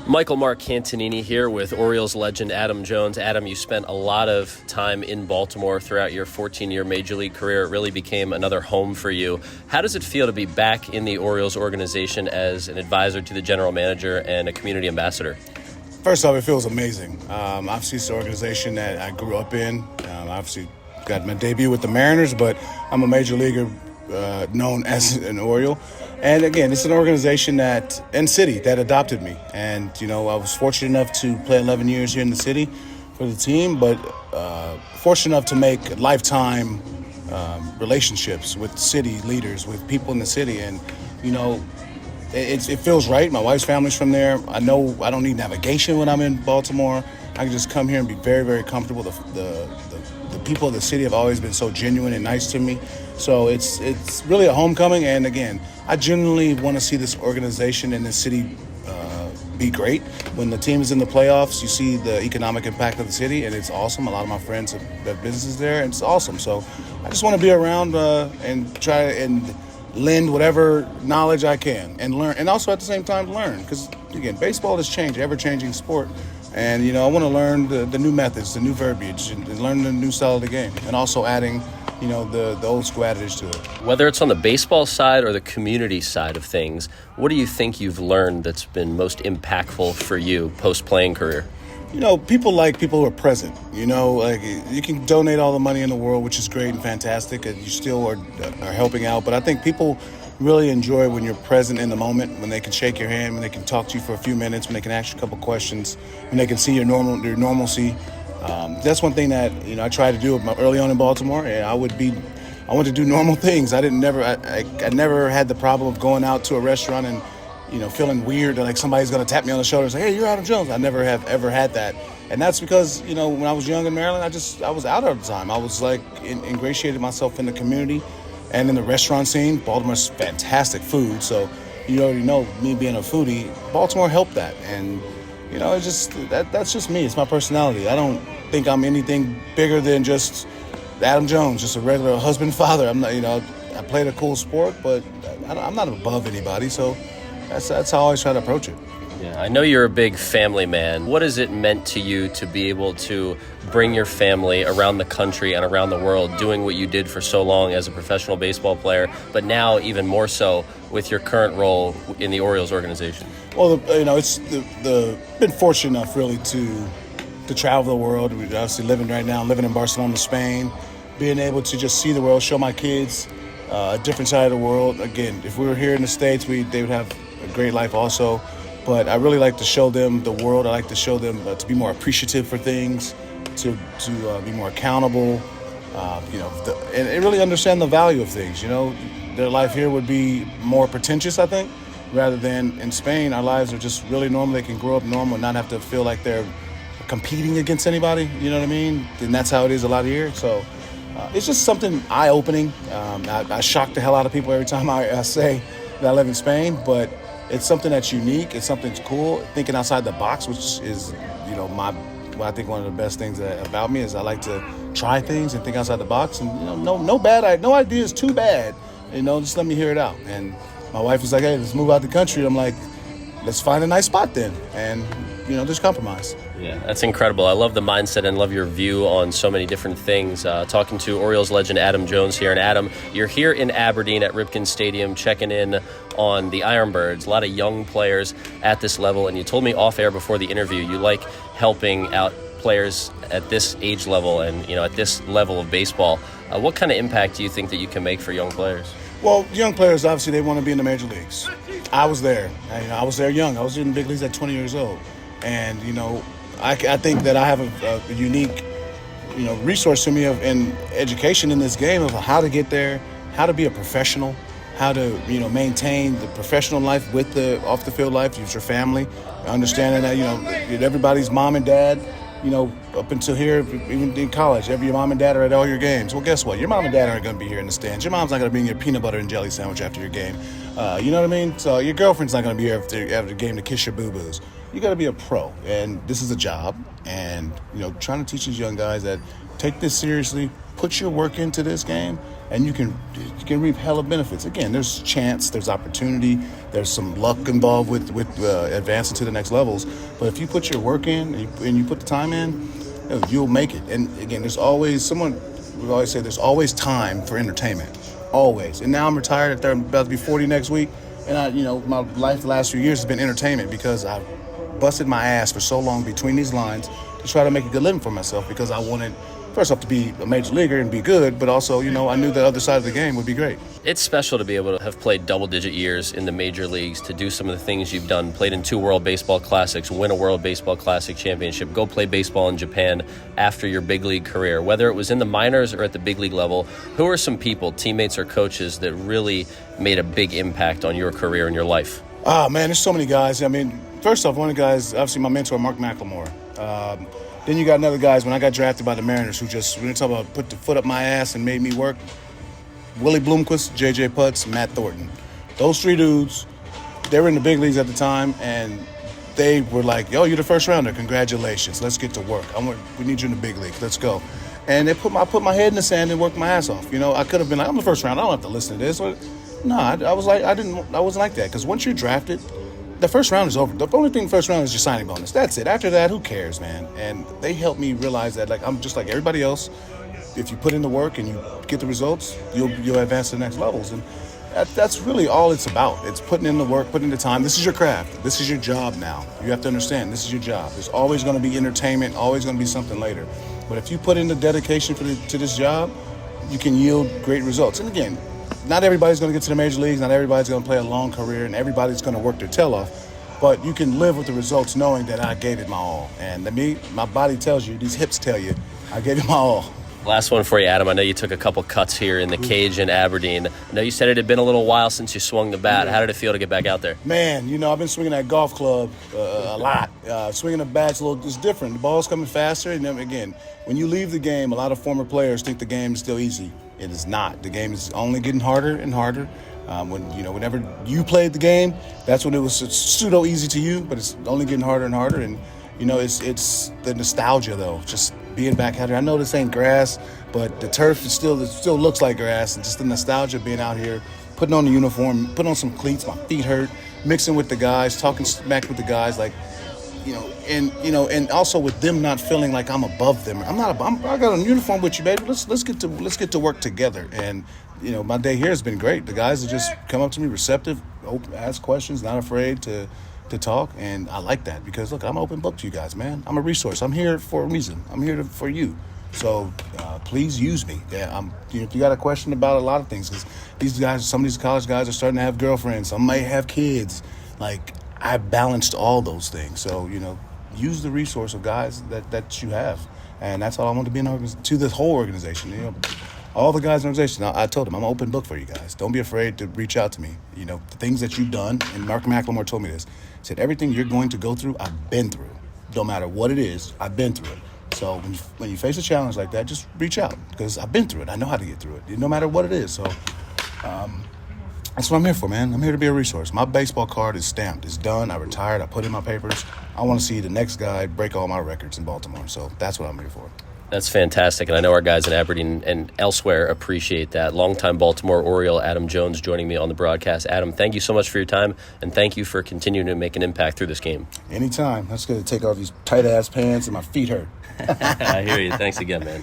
Michael Marcantonini here with Orioles legend Adam Jones. Adam, you spent a lot of time in Baltimore throughout your 14-year Major League career. It really became another home for you. How does it feel to be back in the Orioles organization as an advisor to the general manager and a community ambassador? First off, it feels amazing. Obviously, it's the organization that I grew up in. Obviously, got my debut with the Mariners, but I'm a major leaguer known as an Oriole. And again, it's an organization and city that adopted me. And, I was fortunate enough to play 11 years here in the city for the team, but fortunate enough to make lifetime relationships with city leaders, with people in the city. And, it feels right. My wife's family's from there. I know I don't need navigation when I'm in Baltimore. I can just come here and be very, very comfortable. The people of the city have always been so genuine and nice to me. So it's really a homecoming. And again, I genuinely want to see this organization and this city be great. When the team is in the playoffs, you see the economic impact of the city, and it's awesome. A lot of my friends have businesses there, and it's awesome. So I just want to be around and try and lend whatever knowledge I can and learn, and also at the same time learn, because again, baseball has changed, ever-changing sport, and I want to learn the new methods, the new verbiage, and learn the new style of the game, and also adding the old school adage to it. Whether it's on the baseball side or the community side of things, what do you think you've learned that's been most impactful for you post-playing career? People like people who are present. Like you can donate all the money in the world, which is great and fantastic, and you still are helping out. But I think people really enjoy when you're present in the moment, when they can shake your hand, when they can talk to you for a few minutes, when they can ask you a couple questions, when they can see your normalcy. That's one thing that I tried to do early on in Baltimore, and I wanted to do normal things. I never had the problem of going out to a restaurant and feeling weird, like somebody's going to tap me on the shoulder and say, "Hey, you're Adam Jones." I never have ever had that. And that's because, when I was young in Maryland, I was out all the time. I was ingratiated myself in the community and in the restaurant scene. Baltimore's fantastic food. So you already know me being a foodie, Baltimore helped that. And, it's just, that's just me. It's my personality. I don't think I'm anything bigger than just Adam Jones, just a regular husband, father. I'm not, I played a cool sport, but I'm not above anybody. So that's how I always try to approach it. Yeah, I know you're a big family man. What has it meant to you to be able to bring your family around the country and around the world, doing what you did for so long as a professional baseball player, but now even more so with your current role in the Orioles organization? Well, it's been fortunate enough really to travel the world. We're obviously living in Barcelona, Spain, being able to just see the world, show my kids a different side of the world. Again, if we were here in the States, they would have a great life also. But I really like to show them the world. I like to show them to be more appreciative for things, to be more accountable, and really understand the value of things. Their life here would be more pretentious, I think, rather than in Spain. Our lives are just really normal. They can grow up normal and not have to feel like they're competing against anybody. You know what I mean? And that's how it is a lot here. So it's just something eye-opening. I shock the hell out of people every time I say that I live in Spain, but it's something that's unique. It's something that's cool. Thinking outside the box, which is, I think one of the best things about me is I like to try things and think outside the box. And no idea is too bad. Just let me hear it out. And my wife was like, "Hey, let's move out the country." I'm like, "Let's find a nice spot then." And just compromise. Yeah, that's incredible. I love the mindset and love your view on so many different things. Talking to Orioles legend Adam Jones here. And Adam, you're here in Aberdeen at Ripken Stadium checking in on the Ironbirds. A lot of young players at this level. And you told me off air before the interview, you like helping out players at this age level and, at this level of baseball. What kind of impact do you think that you can make for young players? Well, young players, obviously, they want to be in the major leagues. I was there. I was there young. I was in the big leagues at 20 years old. And, I think that I have a unique, resource to me in education in this game of how to get there, how to be a professional, how to, maintain the professional life with the off-the-field life, use your family, understanding that, everybody's mom and dad, up until here, even in college, your mom and dad are at all your games. Well, guess what? Your mom and dad aren't going to be here in the stands. Your mom's not going to bring you a peanut butter and jelly sandwich after your game. You know what I mean? So your girlfriend's not going to be here after the game to kiss your boo-boos. You got to be a pro, and this is a job. And, trying to teach these young guys that take this seriously, put your work into this game, and you can reap hella benefits. Again, there's chance, there's opportunity, there's some luck involved with advancing to the next levels. But if you put your work in and you put the time in, you'll make it. And again, there's always someone would always say there's always time for entertainment, always. And now I'm retired. I'm about to be 40 next week, and my life the last few years has been entertainment because I've busted my ass for so long between these lines to try to make a good living for myself because I wanted, first off, to be a major leaguer and be good, but also, I knew the other side of the game would be great. It's special to be able to have played double-digit years in the major leagues, to do some of the things you've done, played in 2 World Baseball Classics, win a World Baseball Classic championship, go play baseball in Japan after your big league career. Whether it was in the minors or at the big league level, who are some people, teammates or coaches, that really made a big impact on your career and your life? Oh, man, there's so many guys. I mean, first off, one of the guys, obviously my mentor, Mark McLemore. Then you got another guys, when I got drafted by the Mariners, who just, when you talk about put the foot up my ass and made me work, Willie Bloomquist, J.J. Putz, Matt Thornton. Those 3 dudes, they were in the big leagues at the time, and they were like, yo, you're the first rounder. Congratulations. Let's get to work. We need you in the big league. Let's go. And I put my head in the sand and worked my ass off. I could have been like, I'm the first rounder. I don't have to listen to this. No, I wasn't like that. Because once you're drafted, the first round is over. The only thing first round is your signing bonus. That's it. After that, who cares, man? And they helped me realize that, I'm just like everybody else. If you put in the work and you get the results, you'll advance to the next levels. And that's really all it's about. It's putting in the work, putting in the time. This is your craft. This is your job now. You have to understand, this is your job. There's always going to be entertainment, always going to be something later. But if you put in the dedication to this job, you can yield great results. And again, not everybody's going to get to the major leagues. Not everybody's going to play a long career, and everybody's going to work their tail off. But you can live with the results knowing that I gave it my all. And to me, my body tells you, these hips tell you, I gave it my all. Last one for you, Adam. I know you took a couple cuts here in the cage in Aberdeen. I know you said it had been a little while since you swung the bat. How did it feel to get back out there? Man, I've been swinging that golf club a lot. Swinging the bat's it's different. The ball's coming faster. And then again, when you leave the game, a lot of former players think the game is still easy. It is not. The game is only getting harder and harder. Whenever you played the game, that's when it was pseudo easy to you, but it's only getting harder and harder. And it's the nostalgia though, just being back out here. I know this ain't grass, but the turf still looks like grass, and just the nostalgia of being out here, putting on the uniform, putting on some cleats, my feet hurt, mixing with the guys, talking smack with the guys, and also with them not feeling like I'm above them. I got a uniform with you, baby. Let's get to work together. And my day here has been great. The guys have just come up to me, receptive, ask questions, not afraid to talk, and I like that because look, I'm an open book to you guys, man. I'm a resource. I'm here for a reason. I'm here for you. So please use me. Yeah, if you got a question about a lot of things, because these guys, some of these college guys are starting to have girlfriends. Some may have kids. I balanced all those things. So use the resource of guys that you have, and that's all I want to be to this whole organization. All the guys in the organization, I told them I'm an open book for you guys. Don't be afraid to reach out to me. The things that you've done, and Mark McLemore told me this. He said, everything you're going to go through, I've been through. No matter what it is, I've been through it. So when you face a challenge like that, just reach out because I've been through it. I know how to get through it, no matter what it is. So that's what I'm here for, man. I'm here to be a resource. My baseball card is stamped. It's done. I retired. I put in my papers. I want to see the next guy break all my records in Baltimore. So that's what I'm here for. That's fantastic, and I know our guys in Aberdeen and elsewhere appreciate that. Longtime Baltimore Oriole Adam Jones joining me on the broadcast. Adam, thank you so much for your time, and thank you for continuing to make an impact through this game. Anytime. That's going to take off these tight-ass pants, and my feet hurt. I hear you. Thanks again, man.